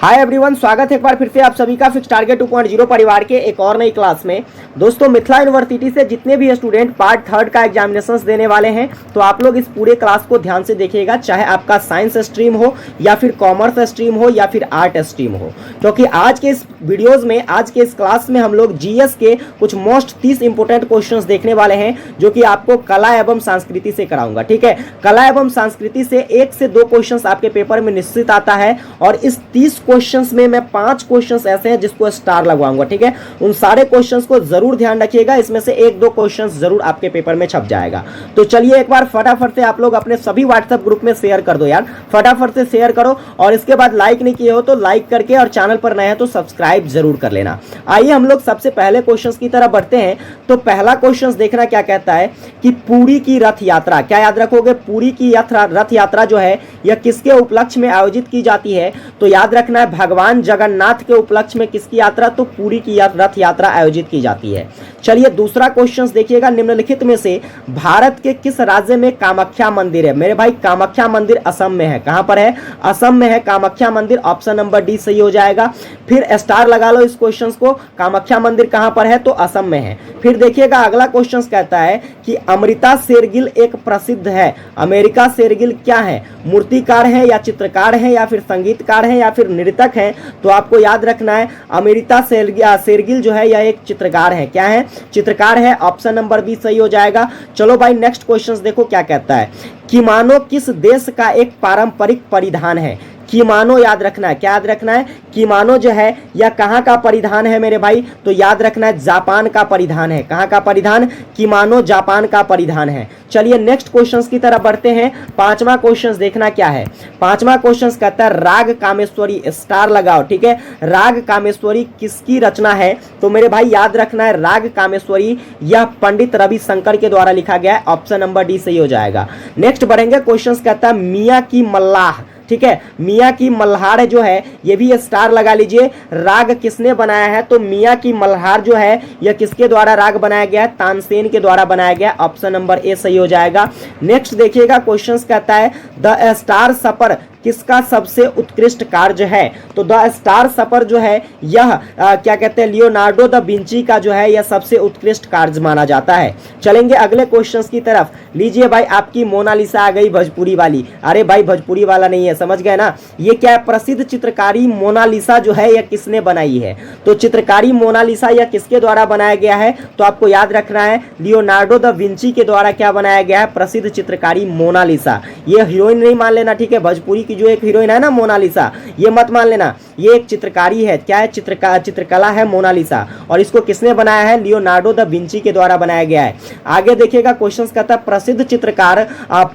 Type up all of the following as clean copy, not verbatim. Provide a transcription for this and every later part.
Hi everyone, स्वागत है एक बार फिर से आप सभी का फिक्स टारगेट 2.0 परिवार के एक और नई क्लास में। दोस्तों, मिथिला यूनिवर्सिटी से जितने भी स्टूडेंट पार्ट थर्ड का एग्जामिनेशंस देने वाले हैं, तो आप लोग इस पूरे क्लास को ध्यान से देखिएगा, चाहे आपका साइंस स्ट्रीम हो या फिर कॉमर्स स्ट्रीम हो या फिर आर्ट स्ट्रीम हो, क्योंकि आज के इस वीडियोज में, आज के इस क्लास में हम लोग जीएस के कुछ मोस्ट 30 इंपोर्टेंट क्वेश्चंस देखने वाले हैं, जो कि आपको कला एवं संस्कृति से कराऊंगा। ठीक है, कला एवं संस्कृति से 1 से 2 क्वेश्चंस आपके पेपर में निश्चित आता है, और इस 30 क्वेश्चंस में मैं 5 क्वेश्चंस ऐसे हैं जिसको स्टार लगवाऊंगा। ठीक है, उन सारे क्वेश्चंस को जरूर ध्यान रखिएगा, इसमें से 1-2 क्वेश्चंस जरूर आपके पेपर में छप जाएगा। तो चलिए एक बार फटाफट से आप लोग अपने सभी व्हाट्सएप ग्रुप में शेयर कर दो यार, फटाफट से शेयर करो, और इसके बाद लाइक नहीं किए हो तो लाइक करके, और चैनल पर नए हैं तो सब्सक्राइब जरूर कर लेना। आइए हम लोग सबसे पहले क्वेश्चंस की तरफ बढ़ते हैं। तो पहला क्वेश्चन देखना क्या कहता है कि पुरी की रथ यात्रा, क्या याद रखोगे, पुरी की रथ यात्रा जो है यह किसके उपलक्ष्य में आयोजित की जाती है? तो याद रखना है भगवान जगन्नाथ के उपलक्ष्य में किसकी यात्रा, तो पुरी की रथ यात्रा आयोजित की जाती है। चलिए दूसरा क्वेश्चन देखिएगा, निम्नलिखित में से भारत के किस राज्य में कामाख्या मंदिर है? मेरे भाई, कामाख्या मंदिर असम में है। कहां पर है? असम में है कामाख्या मंदिर। ऑप्शन नंबर डी सही हो जाएगा। फिर स्टार लगा लो इस क्वेश्चन को, कामाख्या मंदिर कहां पर है? तो असम में है। फिर देखिएगा अगला क्वेश्चन कहता है कि अमृता शेरगिल एक प्रसिद्ध है। अमेरिका शेरगिल क्या है? मूर्तिकार है या चित्रकार है या फिर संगीतकार है या फिर नृतक है? तो आपको याद रखना है अमृता शेरगिल जो है यह एक चित्रकार है। क्या है? चित्रकार है। ऑप्शन नंबर बी सही हो जाएगा। चलो भाई नेक्स्ट क्वेश्चन देखो क्या कहता है। किमानो किस देश का एक पारंपरिक परिधान है? किमानो याद रखना है। क्या याद रखना है? किमानो जो है यह कहाँ का परिधान है मेरे भाई? तो याद रखना है जापान का परिधान है। कहाँ का परिधान? किमानो जापान का परिधान है। चलिए नेक्स्ट क्वेश्चंस की तरफ बढ़ते हैं। 5वां क्वेश्चन देखना क्या है। 5वां क्वेश्चन कहता है राग कामेश्वरी, स्टार लगाओ। ठीक है, राग कामेश्वरी किसकी रचना है? तो मेरे भाई याद रखना है राग कामेश्वरी यह पंडित रविशंकर के द्वारा लिखा गया है। ऑप्शन नंबर डी सही हो जाएगा। नेक्स्ट बढ़ेंगे, क्वेश्चन कहता है मियाँ की मल्लाह। ठीक है, मियाँ की मल्हार जो है ये भी स्टार लगा लीजिए। राग किसने बनाया है? तो मियाँ की मल्हार जो है यह किसके द्वारा राग बनाया गया है? तानसेन के द्वारा बनाया गया। ऑप्शन नंबर ए सही हो जाएगा। नेक्स्ट देखिएगा, क्वेश्चंस कहता है द स्टार सपर किसका सबसे उत्कृष्ट कार्य है? तो द स्टार सपर जो है यह क्या कहते हैं, लियोनार्डो द विंची का जो है यह सबसे उत्कृष्ट कार्य माना जाता है। चलेंगे अगले क्वेश्चंस की तरफ। लीजिए भाई, आपकी मोनालिसा आ गई भोजपुरी वाली। अरे भाई भोजपुरी वाला नहीं है, समझ गए ना? ये क्या है? प्रसिद्ध चित्रकारी मोनालिसा जो है यह किसने बनाई है? तो चित्रकारी मोनालिसा यह किसके द्वारा बनाया गया है? तो आपको याद रखना है लियोनार्डो द विंची के द्वारा क्या बनाया गया है? प्रसिद्ध चित्रकारी मोनालिसा। ये हीरोइन नहीं मान लेना, ठीक है? भोजपुरी जो एक हीरोइन है ना मोनालिसा, ये मत मान लेना, ये एक चित्रकारी है। क्या है? चित्रकला है मोनालिसा, और इसको किसने बनाया है? लियोनार्डो द विंची के द्वारा बनाया गया है। आगे देखिएगा, क्वेश्चंस कहता है प्रसिद्ध चित्रकार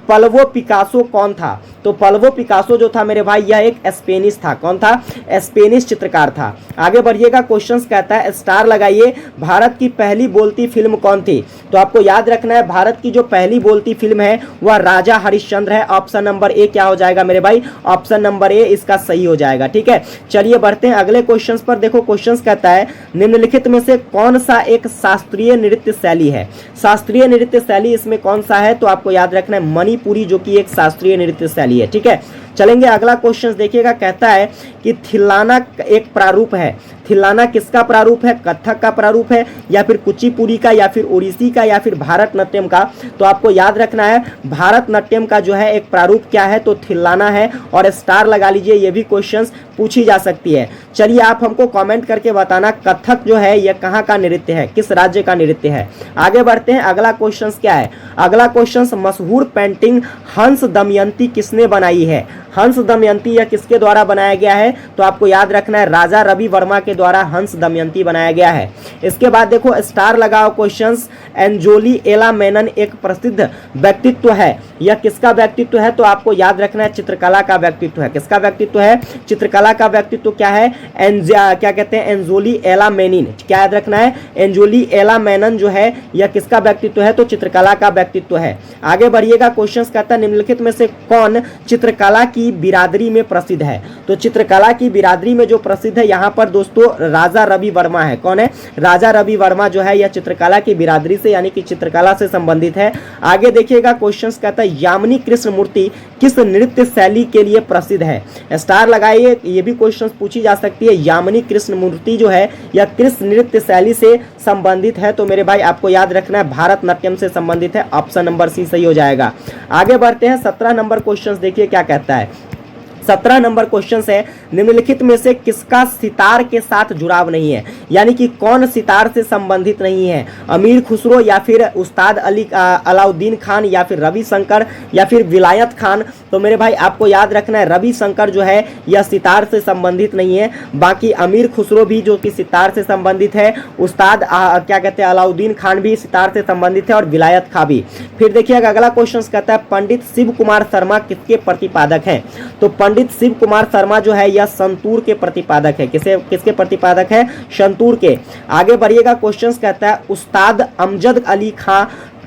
पल्वो पिकासो कौन था? तो पल्वो पिकासो जो था मेरे भाई यह एक स्पेनिश था। कौन था? स्पेनिश चित्रकार था। आगे बढ़िएगा, क्वेश्चंस कहता है स्टार लगाइए, भारत की पहली बोलती फिल्म कौन थी? तो आपको याद रखना है भारत की जो पहली बोलती फिल्म है वह राजा हरिश्चंद्र है। ऑप्शन नंबर ए क्या हो जाएगा मेरे भाई? ऑप्शन नंबर ए इसका सही हो जाएगा। ठीक है, चलिए बढ़ते हैं अगले क्वेश्चंस पर। देखो क्वेश्चंस कहता है निम्नलिखित में से कौन सा एक शास्त्रीय नृत्य शैली है? शास्त्रीय नृत्य शैली इसमें कौन सा है? तो आपको याद रखना है मणिपुरी, जो कि एक शास्त्रीय नृत्य शैली है। ठीक है, चलेंगे अगला क्वेश्चन देखिएगा, कहता है कि थिल्लाना एक प्रारूप है। थिल्लाना किसका प्रारूप है? कथक का प्रारूप है या फिर कुचिपुड़ी का या फिर ओडिसी का या फिर भारतनाट्यम का? तो आपको याद रखना है भारतनाट्यम का जो है एक प्रारूप क्या है? तो थिल्लाना है, और स्टार लगा लीजिए, ये भी क्वेश्चंस पूछी जा सकती है। चलिए आप हमको कमेंट करके बताना कथक जो है यह कहाँ का नृत्य है, किस राज्य का नृत्य है। आगे बढ़ते हैं, अगला क्वेश्चन क्या है? अगला क्वेश्चन मशहूर पेंटिंग हंस दमयंती किसने बनाई है? हंस दमयंती यह किसके द्वारा बनाया गया है? तो आपको याद रखना है राजा रवि वर्मा के द्वारा हंस दमयंती बनाया गया है। इसके बाद देखो स्टार लगाओ क्वेश्चंस, एंजोली एला मेनन एक प्रसिद्ध व्यक्तित्व है। यह किसका व्यक्तित्व है? तो आपको याद रखना है चित्रकला का व्यक्तित्व है। किसका व्यक्तित्व है? चित्रकला का व्यक्तित्व क्या है? क्या कहते हैं? एंजोली एला मेनिन। क्या याद रखना है? एंजोली एला मेनन जो है यह किसका व्यक्तित्व है? तो चित्रकला का व्यक्तित्व है। आगे बढ़िएगा, क्वेश्चन कहता है निम्नलिखित में से कौन चित्रकला की की बिरादरी में प्रसिद्ध है? तो चित्रकला की बिरादरी में जो प्रसिद्ध है यहाँ पर दोस्तों राजा रवि वर्मा है। कौन है? राजा रवि वर्मा जो है यह चित्रकला की बिरादरी से यानी कि चित्रकला से संबंधित है। आगे देखिएगा क्वेश्चन कहता है यामिनी कृष्ण मूर्ति किस नृत्य शैली के लिए प्रसिद्ध है? स्टार लगाइए, ये भी क्वेश्चन पूछी जा सकती है। यामिनी कृष्ण मूर्ति जो है यह किस नृत्य शैली से संबंधित है? तो मेरे भाई आपको याद रखना है भारतनाट्यम से संबंधित है। ऑप्शन नंबर सी सही हो जाएगा। आगे बढ़ते हैं 17 नंबर क्वेश्चन देखिए क्या कहता है। 17 नंबर क्वेश्चन है निम्नलिखित में से किसका सितार के साथ जुड़ाव नहीं है? यानी कि कौन सितार से संबंधित नहीं है? अमीर खुसरो या फिर उस्ताद अलाउद्दीन खान या फिर रविशंकर या फिर विलायत खान? तो मेरे भाई आपको याद रखना है रविशंकर जो है यह सितार से संबंधित नहीं है। बाकी अमीर खुसरो भी जो कि सितार से संबंधित है, उस्ताद क्या कहते हैं अलाउद्दीन खान भी सितार से संबंधित है और विलायत खां भी। फिर देखिएगा अगला क्वेश्चन कहता है पंडित शिव कुमार शर्मा किसके प्रतिपादक हैं? तो पंडित शिव कुमार शर्मा जो है यह संतूर के प्रतिपादक है। किसके प्रतिपादक है? संतूर के। आगे बढ़िएगा क्वेश्चन कहता है उस्ताद अमजद अली खां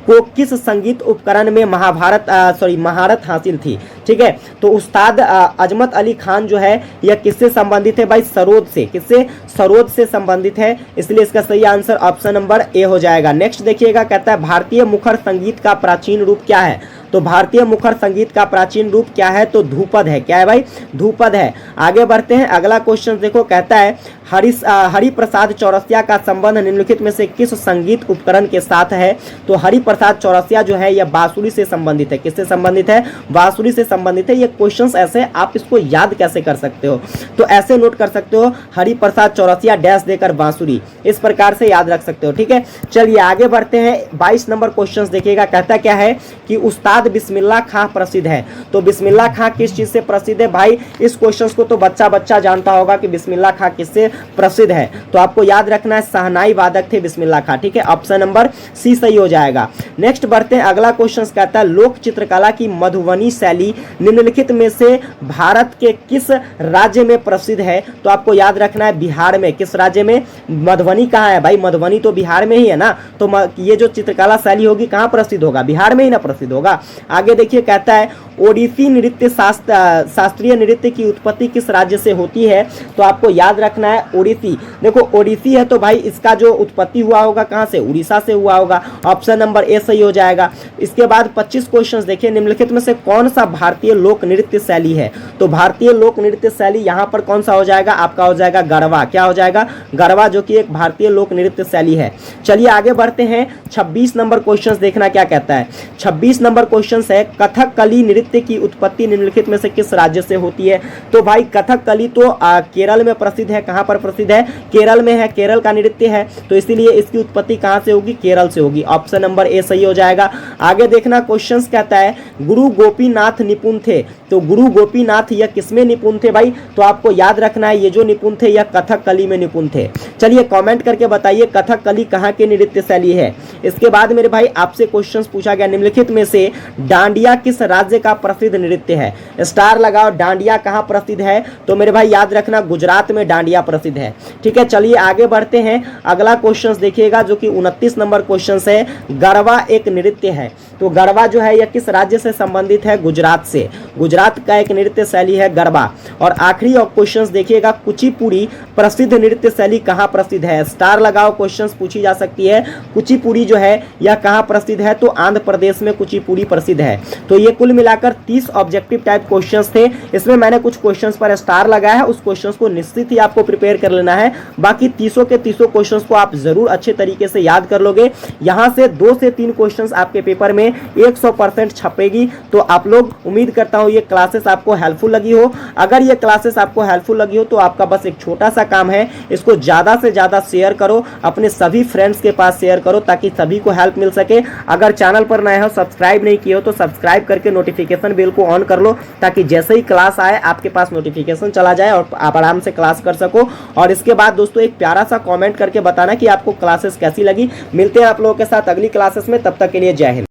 को किस संगीत उपकरण में महारत हासिल थी? ठीक है, तो उस्ताद अजमत अली खान जो है यह किससे संबंधित है भाई? सरोद से। किससे? सरोद से संबंधित है, इसलिए इसका सही आंसर ऑप्शन नंबर ए हो जाएगा। नेक्स्ट देखिएगा कहता है भारतीय मुखर संगीत का प्राचीन रूप क्या है? तो भारतीय मुखर संगीत का प्राचीन रूप क्या है? तो ध्रुपद है। क्या है भाई? ध्रुपद है। आगे बढ़ते हैं अगला क्वेश्चन देखो कहता है हरिप्रसाद चौरसिया का संबंध निम्नलिखित में से किस संगीत उपकरण के साथ है? तो हरिप्रसाद चौरसिया जो है यह बांसुरी से संबंधित है। किससे संबंधित है? बांसुरी से संबंधित है। ये क्वेश्चंस ऐसे आप इसको याद कैसे कर सकते हो? तो ऐसे नोट कर सकते हो हरिप्रसाद चौरसिया डैश देकर बांसुरी, इस प्रकार से याद रख सकते हो। ठीक है, चलिए आगे बढ़ते हैं 22 नंबर क्वेश्चन देखिएगा कहता क्या है कि उस्ताद बिस्मिल्लाह खां प्रसिद्ध है। तो बिस्मिल्लाह खां किस चीज से प्रसिद्ध है भाई? इस क्वेश्चन को तो बच्चा जानता होगा कि बिस्मिल्लाह खां किससे प्रसिद्ध है। तो आपको याद रखना है शहनाई वादक थे बिस्मिल्लाह खां। ठीक है, ऑप्शन नंबर सी सही हो जाएगा। नेक्स्ट बढ़ते हैं अगला क्वेश्चन कहता है लोक चित्रकला की मधुबनी शैली निम्नलिखित में से भारत के किस राज्य में प्रसिद्ध है? तो आपको याद रखना है बिहार में। किस राज्य में? मधुबनी कहाँ है भाई? मधुबनी तो बिहार में ही है ना। तो ये जो चित्रकला शैली होगी कहाँ प्रसिद्ध होगा? बिहार में ही ना प्रसिद्ध होगा। आगे देखिए कहता है ओडिसी नृत्य शास्त्रीय नृत्य की उत्पत्ति किस राज्य से होती है? तो आपको याद रखना है ओडिसी। देखो ओडिसी है तो भाई इसका जो उत्पत्ति हुआ होगा कहाँ से? उड़ीसा से हुआ होगा। ऑप्शन नंबर ए सही हो जाएगा। इसके बाद 25 क्वेश्चन देखिए निम्नलिखित में से कौन सा भारतीय लोक नृत्य शैली है? तो भारतीय लोक नृत्य शैली यहाँ पर कौन सा हो जाएगा? आपका हो जाएगा गरबा। क्या हो जाएगा? गरबा, जो कि एक भारतीय लोक नृत्य शैली है। चलिए आगे बढ़ते हैं 26 नंबर क्वेश्चन देखना क्या कहता है। 26 नंबर क्वेश्चन है कथकली नृत्य की उत्पत्ति निम्नलिखित में से किस राज्य से होती है? तो भाई कथकली तो केरल में प्रसिद्ध है। कहां पर प्रसिद्ध है? केरल में है। केरल का नृत्य है तो इसीलिए इसकी उत्पत्ति कहां से होगी? केरल से होगी। ऑप्शन नंबर ए सही हो जाएगा। आगे देखना क्वेश्चंस कहता है गुरु गोपीनाथ निपुण थे। तो गुरु गोपीनाथ यह किसमें निपुण थे भाई? तो आपको याद रखना है ये जो निपुण थे यह कथकली में निपुण थे। चलिए कमेंट करके बताइए कथकली कहां की नृत्य शैली है। इसके बाद मेरे भाई आपसे क्वेश्चंस पूछा गया निम्नलिखित में से डांडिया किस राज्य का प्रसिद्ध नृत्य है? स्टार लगाओ। डांडिया कहां प्रसिद्ध है? तो मेरे भाई याद रखना गुजरात में डांडिया प्रसिद्ध है। ठीक है, चलिए आगे बढ़ते हैं। अगला क्वेश्चन देखिएगा जो कि 29 नंबर क्वेश्चन है। गरबा एक नृत्य है। तो गरबा जो है यह किस राज्य से संबंधित है? गुजरात से। गुजरात का एक नृत्य शैली है गरबा। और आखिरी क्वेश्चन देखिएगा कुचिपुड़ी प्रसिद्ध नृत्य शैली कहां प्रसिद्ध है? स्टार लगाओ। क्वेश्चन पूछी जा सकती है कुचिपुड़ी जो है यह कहां प्रसिद्ध है? तो आंध्र प्रदेश में कुचिपुड़ी प्रसिद्ध है। तो ये कुल मिलाकर 30 ऑब्जेक्टिव टाइप क्वेश्चंस थे। इसमें मैंने कुछ क्वेश्चंस पर स्टार लगाया है, उस क्वेश्चंस को निश्चित ही आपको प्रिपेयर कर लेना है। बाकी 30 के 30 क्वेश्चंस को आप जरूर अच्छे तरीके से याद कर लोगे। यहां से 2 से 3 क्वेश्चंस आपके पेपर में 100% छपेगी। तो आप लोग, उम्मीद करता हूं ये क्लासेस आपको हेल्पफुल लगी हो। अगर ये क्लासेस आपको हेल्पफुल लगी हो तो आपका बस एक छोटा सा काम है, इसको ज्यादा से ज्यादा शेयर करो, अपने सभी फ्रेंड्स के पास शेयर करो ताकि सभी को हेल्प मिल सके। अगर चैनल पर नए हो, सब्सक्राइब नहीं किए हो तो सब्सक्राइब करके नोटिफिकेशन बेल को ऑन कर लो ताकि जैसे ही क्लास आए आपके पास नोटिफिकेशन चला जाए और आप आराम से क्लास कर सको। और इसके बाद दोस्तों एक प्यारा सा कमेंट करके बताना कि आपको क्लासेस कैसी लगी। मिलते हैं आप लोगों के साथ अगली क्लासेस में, तब तक के लिए जय हिंद।